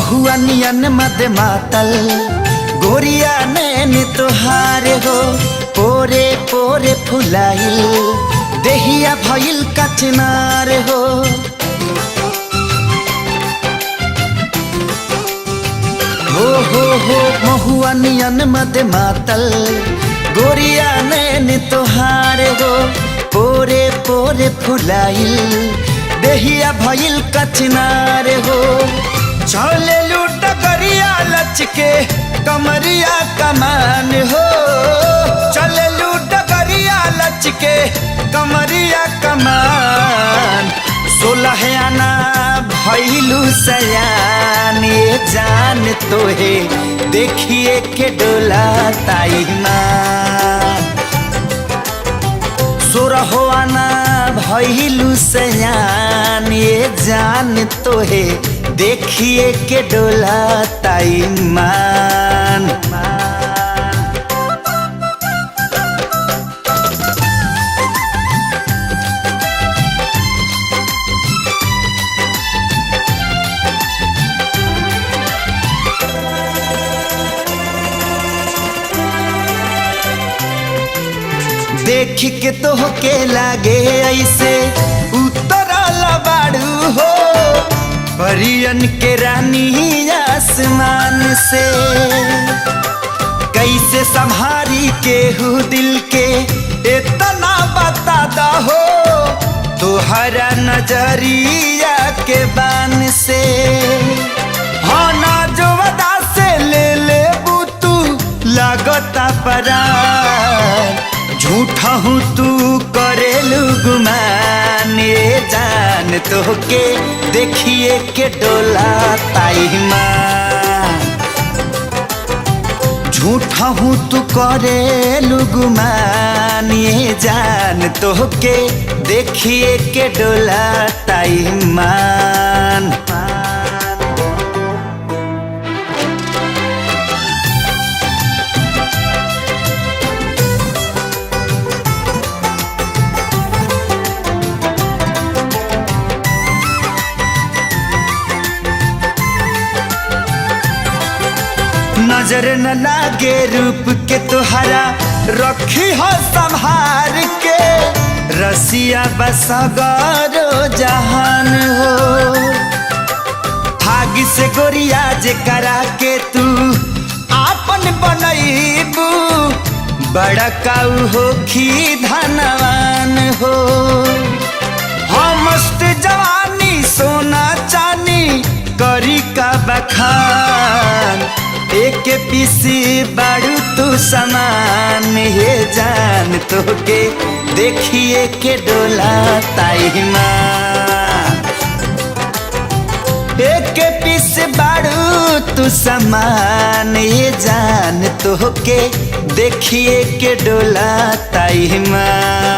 महुआ नियन मद मातल गोरिया नैन तोहार हो, पोरे पोरे फुलाइल देहिया भइल कचनार हो। हो महुआ नियन मद मातल गोरिया नैन तोहार हो, पोरे पोरे फुलाइल देहिया भइल कचनार हो। चले लूट करिया लचके कमरिया कमान हो, चले लूट करिया लचके कमरिया कमान। 16 आना भइलू सयान, ये जान तोहे देखिए के डोला ताई माँ। 16 आना भइलू सयान, ये जान तोहे देखिए के डोला ताई मान। देख के तो के लागे ऐसे उतरल बाड़ू हो, परियन के रानी आसमान से। कैसे संभारी केहू दिल के इतना बता दा हो, तोहरा नजरिया के बान से। हाँ ना जो वदा से ले तू लगता परान, झूठा हूँ तू करेलू गुमान, ये जान तो के देखिए के डोला ताई माँ। झूठा हूँ तू करेलू गुमान, ये जान तो के देखिए के डोला ताई मान। नजर न लागे रूप के तुहरा रखी हो संभार के, रसिया बसगरो जहान हो। भागी से गोरिया जे करा के तू आपन बनईबू, बड़ा काऊ होखी धनवान हो। हम मस्त जवानी सोना चानी करी का बखान, एक पीसी बाड़ू तू समान, ये जान तो के देखिए के डोला ताई माँ। एक पीस बाड़ू तू समान, ये जान तो के देखिए के डोला ताई माँ।